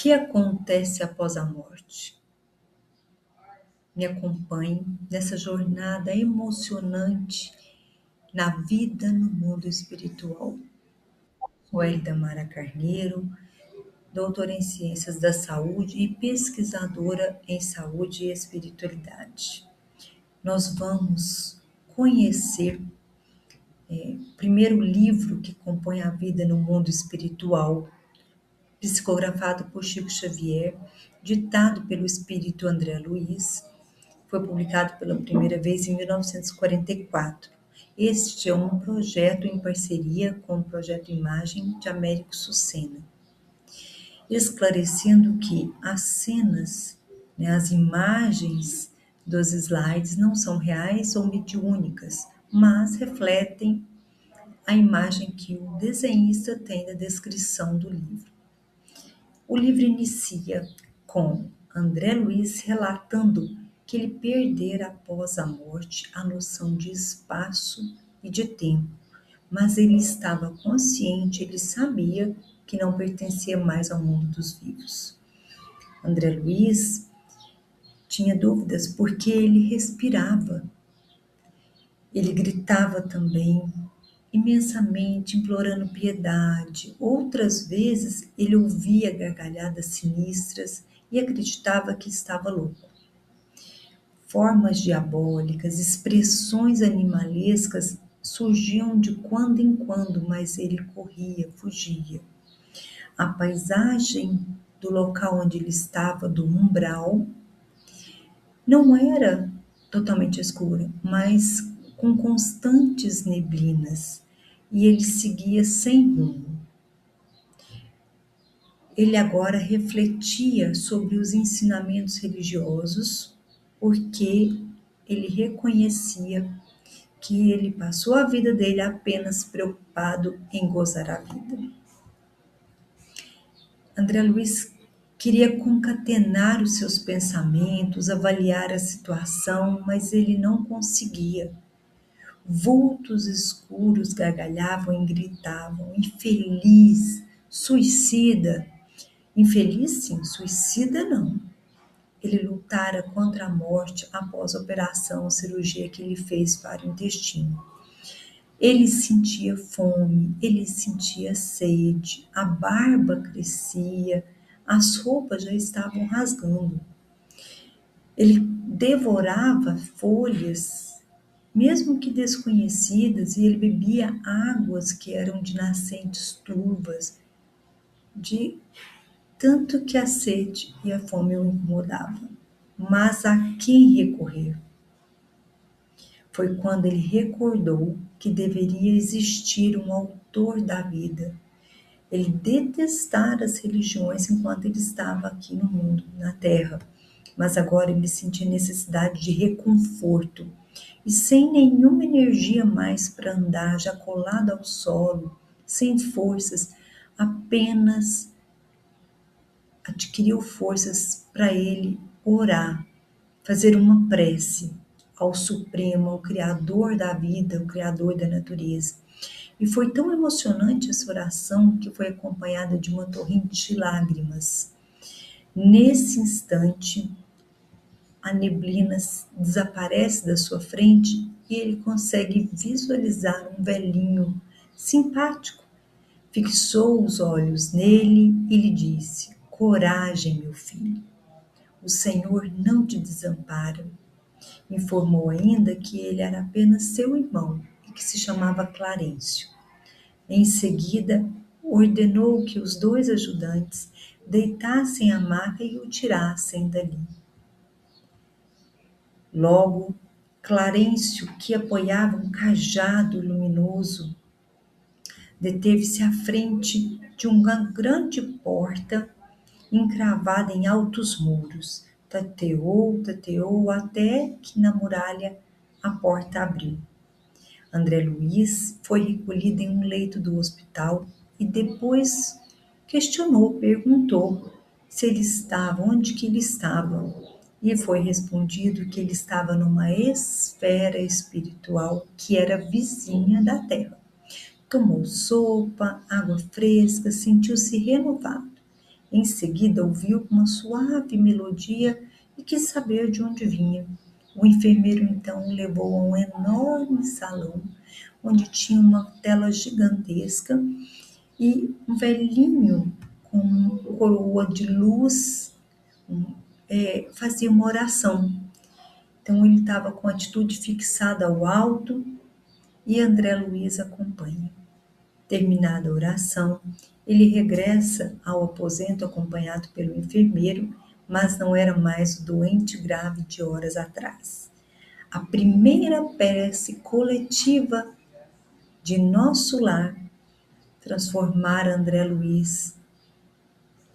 que acontece após a morte? Me acompanhe nessa jornada emocionante na vida no mundo espiritual. Sou Hélida Mara Carneiro, doutora em Ciências da Saúde e pesquisadora em Saúde e Espiritualidade. Nós vamos conhecer o primeiro livro que compõe a vida no mundo espiritual, psicografado por Chico Xavier, ditado pelo espírito André Luiz. Foi publicado pela primeira vez em 1944. Este é um projeto em parceria com o Projeto Imagem de Américo Sucena, esclarecendo que as cenas, as imagens dos slides não são reais ou mediúnicas, mas refletem a imagem que o desenhista tem da descrição do livro. O livro inicia com André Luiz relatando que ele perdera após a morte a noção de espaço e de tempo, mas ele estava consciente, ele sabia que não pertencia mais ao mundo dos vivos. André Luiz tinha dúvidas porque ele respirava, ele gritava também imensamente, implorando piedade. Outras vezes ele ouvia gargalhadas sinistras e acreditava que estava louco. Formas diabólicas, expressões animalescas surgiam de quando em quando, mas ele corria, fugia. A paisagem do local onde ele estava, do umbral, não era totalmente escura, mas com constantes neblinas, e ele seguia sem rumo. Ele agora refletia sobre os ensinamentos religiosos, porque ele reconhecia que ele passou a vida dele apenas preocupado em gozar a vida. André Luiz queria concatenar os seus pensamentos, avaliar a situação, mas ele não conseguia. Vultos escuros gargalhavam e gritavam: infeliz, suicida. Infeliz, sim, suicida, não. Ele lutara contra a morte após a operação, a cirurgia que ele fez para o intestino. Ele sentia fome, ele sentia sede, a barba crescia, as roupas já estavam rasgando. Ele devorava folhas, mesmo que desconhecidas, e ele bebia águas que eram de nascentes turvas, de tanto que a sede e a fome o incomodavam. Mas a quem recorrer? Foi quando ele recordou que deveria existir um autor da vida. Ele detestara as religiões enquanto ele estava aqui no mundo, na Terra, mas agora ele sentia necessidade de reconforto e sem nenhuma energia mais para andar, já colado ao solo, sem forças, apenas adquiriu forças para ele orar, fazer uma prece ao Supremo, ao Criador da vida, ao Criador da natureza. E foi tão emocionante essa oração que foi acompanhada de uma torrente de lágrimas. Nesse instante, a neblina desaparece da sua frente e ele consegue visualizar um velhinho simpático. Fixou os olhos nele e lhe disse: coragem, meu filho, o Senhor não te desampara. Informou ainda que ele era apenas seu irmão e que se chamava Clarencio. Em seguida, ordenou que os dois ajudantes deitassem a maca e o tirassem dali. Logo, Clarencio, que apoiava um cajado luminoso, deteve-se à frente de uma grande porta encravada em altos muros. Tateou, tateou, até que na muralha a porta abriu. André Luiz foi recolhido em um leito do hospital e depois perguntou se ele estava, onde que ele estava. E foi respondido que ele estava numa esfera espiritual que era vizinha da Terra. Tomou sopa, água fresca, sentiu-se renovado Em seguida, ouviu uma suave melodia e quis saber de onde vinha. O enfermeiro então o levou a um enorme salão, onde tinha uma tela gigantesca e um velhinho com coroa de luz fazia uma oração. Então ele estava com a atitude fixada ao alto e André Luiz acompanha. Terminada a oração, ele regressa ao aposento acompanhado pelo enfermeiro, mas não era mais o doente grave de horas atrás. A primeira prece coletiva de nosso lar transformara André Luiz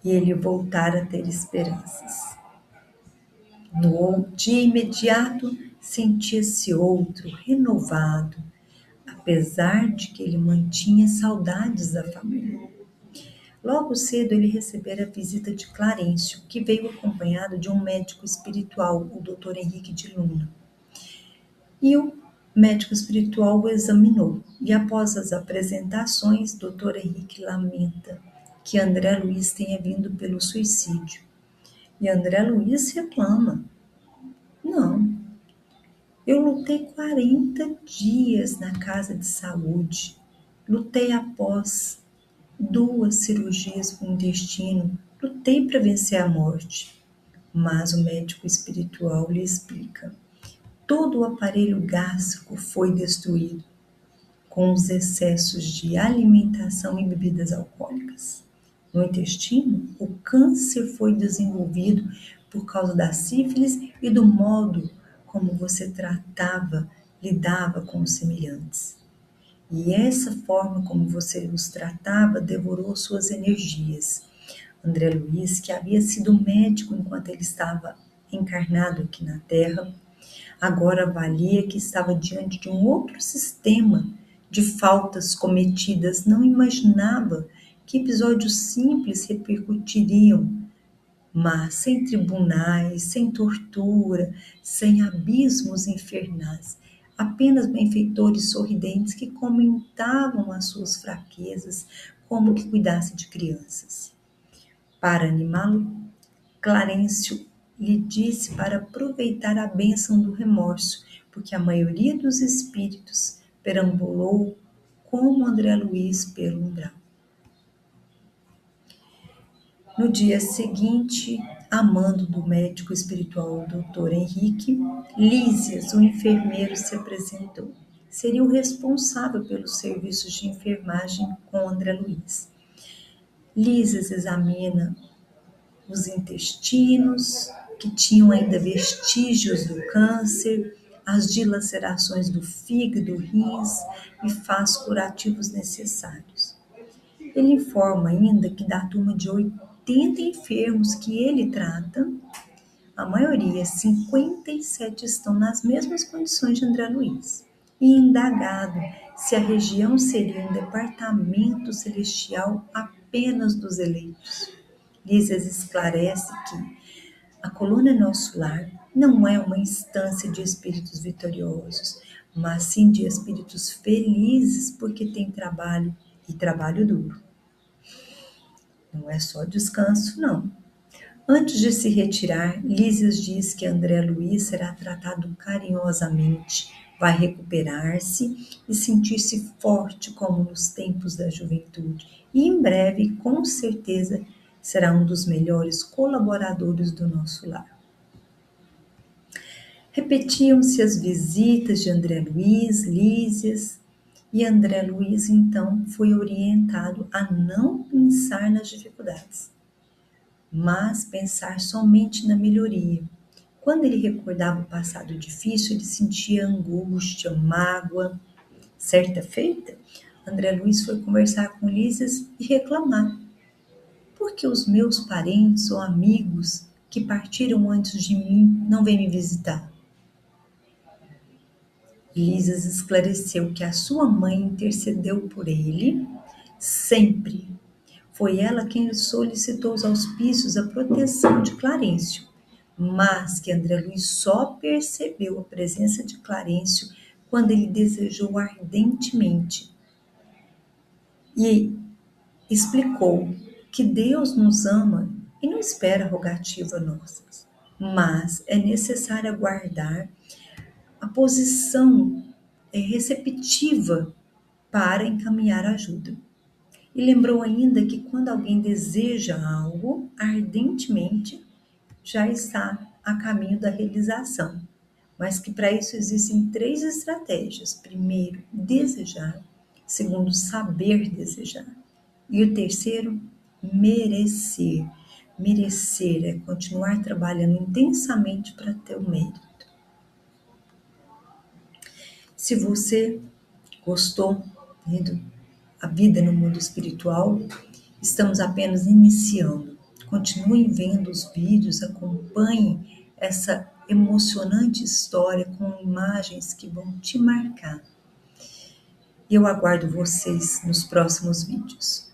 e ele voltara a ter esperanças. No dia imediato, sentia-se outro, renovado, apesar de que ele mantinha saudades da família. Logo cedo ele recebera a visita de Clarencio, que veio acompanhado de um médico espiritual, o Dr. Henrique de Luna. E o médico espiritual o examinou, e após as apresentações, Dr. Henrique lamenta que André Luiz tenha vindo pelo suicídio. E André Luiz reclama: não, eu lutei 40 dias na casa de saúde, lutei após 2 cirurgias para o intestino, lutei para vencer a morte. Mas o médico espiritual lhe explica: todo o aparelho gástrico foi destruído com os excessos de alimentação e bebidas alcoólicas. No intestino, o câncer foi desenvolvido por causa da sífilis e do modo como você lidava com os semelhantes. E essa forma como você os tratava devorou suas energias. André Luiz, que havia sido médico enquanto ele estava encarnado aqui na Terra, agora avalia que estava diante de um outro sistema de faltas cometidas. Não imaginava que episódios simples repercutiriam, mas sem tribunais, sem tortura, sem abismos infernais. Apenas benfeitores sorridentes que comentavam as suas fraquezas, como que cuidasse de crianças. Para animá-lo, Clarencio lhe disse para aproveitar a bênção do remorso, porque a maioria dos espíritos perambulou como André Luiz pelo umbral. No dia seguinte, a mando do médico espiritual Dr. Henrique, Lísias, o enfermeiro, se apresentou. Seria o responsável pelos serviços de enfermagem com André Luiz. Lísias examina os intestinos, que tinham ainda vestígios do câncer, as dilacerações do fígado, rins e faz curativos necessários. Ele informa ainda que da turma de 80 enfermos que ele trata, a maioria, 57, estão nas mesmas condições de André Luiz. E indagado se a região seria um departamento celestial apenas dos eleitos. Lísias esclarece que a colônia Nosso Lar não é uma instância de espíritos vitoriosos, mas sim de espíritos felizes porque tem trabalho e trabalho duro. Não é só descanso, não. Antes de se retirar, Lísias diz que André Luiz será tratado carinhosamente, vai recuperar-se e sentir-se forte como nos tempos da juventude. E em breve, com certeza, será um dos melhores colaboradores do nosso lar. Repetiam-se as visitas de André Luiz, Lísias, e André Luiz então foi orientado a não pensar nas dificuldades, mas pensar somente na melhoria. Quando ele recordava o passado difícil, ele sentia angústia, mágoa. Certa feita, André Luiz foi conversar com Lísias e reclamar. Por que os meus parentes ou amigos que partiram antes de mim não vêm me visitar? Lísias esclareceu que a sua mãe intercedeu por ele sempre. Foi ela quem solicitou os auspícios, a proteção de Clarencio, mas que André Luiz só percebeu a presença de Clarencio quando ele desejou ardentemente e explicou que Deus nos ama e não espera rogativa nossas, mas é necessário guardar a posição receptiva para encaminhar ajuda. E lembrou ainda que quando alguém deseja algo ardentemente, já está a caminho da realização, mas que para isso existem três estratégias. Primeiro, desejar. Segundo, saber desejar. E o terceiro, merecer. Merecer é continuar trabalhando intensamente para ter o mérito. Se você gostou, a vida no mundo espiritual, estamos apenas iniciando. Continue vendo os vídeos, acompanhe essa emocionante história com imagens que vão te marcar. E eu aguardo vocês nos próximos vídeos.